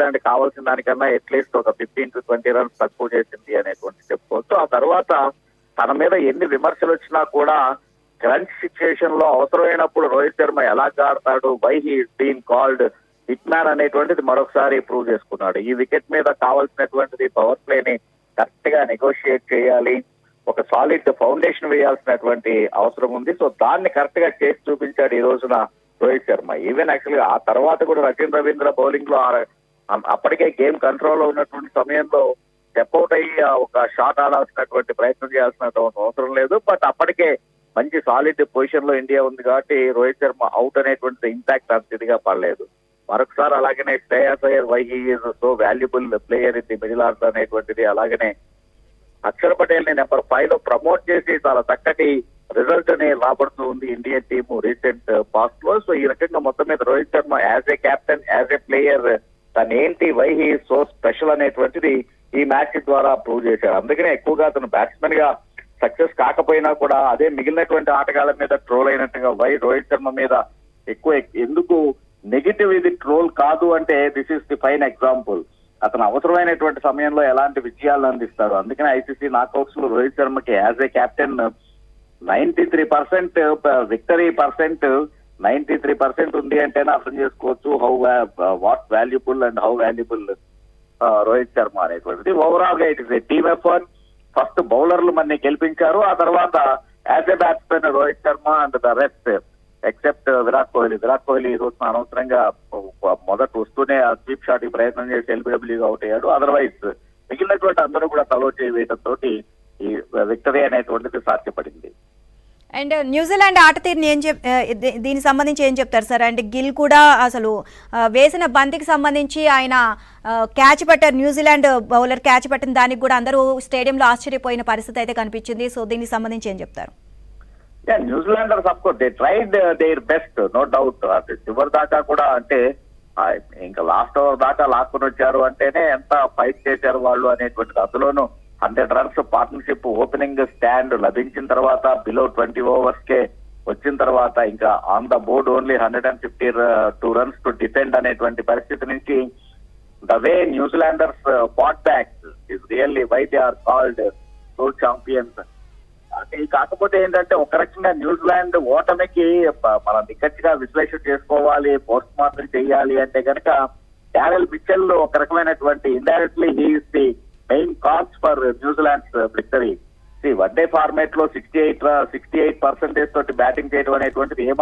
New Zealand కావాల్సిన దానికన్నా at least ఒక 15 to 20 రన్స్ తక్కువ చేసింది అనేటువంటి చెప్పుకోవచ్చు. ఆ తర్వాత తన మీద ఎన్ని విమర్శలు వచ్చినా కూడా క్రంచ్ సిచ్యుయేషన్ లో అవసరమైనప్పుడు రోహిత్ శర్మ ఎలా ఆడతాడు, why he been called hit man అనేటువంటిది మరొకసారి ప్రూవ్ చేసుకున్నాడు. ఈ వికెట్ మీద కావాల్సినటువంటిది పవర్ ప్లే ని కరెక్ట్ గా నెగోషియేట్ చేయాలి, ఒక సాలిడ్ ఫౌండేషన్ వేయాల్సినటువంటి అవసరం ఉంది. సో దాన్ని కరెక్ట్ గా చేసి చూపించాడు ఈ రోజున రోహిత్ శర్మ. ఈవెన్ యాక్చువల్గా ఆ తర్వాత కూడా రచిన్ రవీంద్ర బౌలింగ్ లో అప్పటికే గేమ్ కంట్రోల్ లో ఉన్నటువంటి సమయంలో స్టెప్అవుట్ అయ్యి ఒక షాట్ ఆడాల్సినటువంటి ప్రయత్నం చేయాల్సిన అవసరం లేదు. బట్ అప్పటికే మంచి సాలిడ్ పొజిషన్ లో ఇండియా ఉంది కాబట్టి రోహిత్ శర్మ అవుట్ అనేటువంటి ఇంపాక్ట్ అంత ఇదిగా పడలేదు. మరొకసారి అలాగనే Shreyas Iyer why he is so valuable player in the middle order అనేటువంటిది, అలాగనే అక్షర్ పటేల్ ని నెంబర్ 5 లో ప్రమోట్ చేసి చాలా చక్కటి రిజల్ట్ ని రాబడుతూ ఉంది ఇండియన్ టీమ్ రీసెంట్ పాస్ట్ లో. సో ఈ రకంగా మొత్తం మీద Rohit Sharma as a captain, as a player తను ఏంటి, వై హీ సో స్పెషల్ అనేటువంటిది ఈ మ్యాచ్ ద్వారా ప్రూవ్ చేశాడు. అందుకనే ఎక్కువగా అతను బ్యాట్స్మెన్ గా సక్సెస్ కాకపోయినా కూడా అదే మిగిలినటువంటి ఆటగాళ్ల మీద ట్రోల్ అయినట్టుగా వై రోహిత్ శర్మ మీద ఎక్కువ ఎందుకు నెగిటివ్ ఇది ట్రోల్ కాదు అంటే this is the fine example. అతను అవసరమైనటువంటి సమయంలో ఎలాంటి విజయాలను అందిస్తాడు. అందుకనే ఐసీసీ నాకౌట్స్ లో రోహిత్ శర్మకి as a captain 93% victory percent 93% ఉంది అంటేనే అర్థం చేసుకోవచ్చు how what valuable and how valuable Rohit Sharma అనేటువంటిది. ఓవరాల్ గా it is a team effort. First బౌలర్లు మన గెలిపించారు, ఆ తర్వాత as a batsman Rohit Sharma and the rest except Virat Kohli. Virat Kohli ఈ రోజున అనవసరంగా మొదట వస్తూనే ఆ స్వీప్ షాట్ కి ప్రయత్నం చేసి ఎల్బిడబ్ల్యూగా అవుట్ అయ్యాడు. అదర్వైజ్ మిగిలినటువంటి అందరూ కూడా తలో చేయి వేయడంతో ఈ విక్టరీ అనేటువంటిది సాధ్యపడింది. అండ్ న్యూజిలాండ్ ఆట తీరుని దీనికి సంబంధించి ఏం చెప్తారు సార్? అండ్ గిల్ కూడా అసలు వేసిన బంతికి సంబంధించి ఆయన క్యాచ్ పట్టారు, న్యూజిలాండ్ బౌలర్ క్యాచ్ పట్టిన దానికి కూడా అందరూ స్టేడియంలో ఆశ్చర్యపోయిన పరిస్థితి అయితే కనిపించింది. సో దీనికి సంబంధించి ఏం చెప్తారు? New Zealanders of course they tried their best, no doubt. చివరి దాకా కూడా అంటే ఇంకా లాస్ట్ ఓవర్ దాకా లాక్కుని వచ్చారు అంటేనే ఎంత ఫైట్ చేశారు వాళ్ళు అనేటువంటిది. అందులోనూ 100 రన్స్ పార్ట్నర్షిప్ ఓపెనింగ్ స్టాండ్ లభించిన తర్వాత బిలో 20 ఓవర్స్ కే వచ్చిన తర్వాత ఇంకా on the board only 152 runs to defend అనేటువంటి పరిస్థితి నుంచి the way New Zealanders fought back is really why they are called world champions. కాకపోతే ఏంటంటే ఒక రకంగా న్యూజిలాండ్ ఓటమికి మనం నిక్కచ్చిగా విశ్లేషణ చేసుకోవాలి, పోస్ట్ మార్టం చేయాలి అంటే కనుక డారెల్ మిచెల్ ఒక రకమైనటువంటి indirectly he is the main cause for New Zealand's victory. One day format లో 68% తోటి బ్యాటింగ్ చేయడం అనేటువంటిది ఏమాత్రం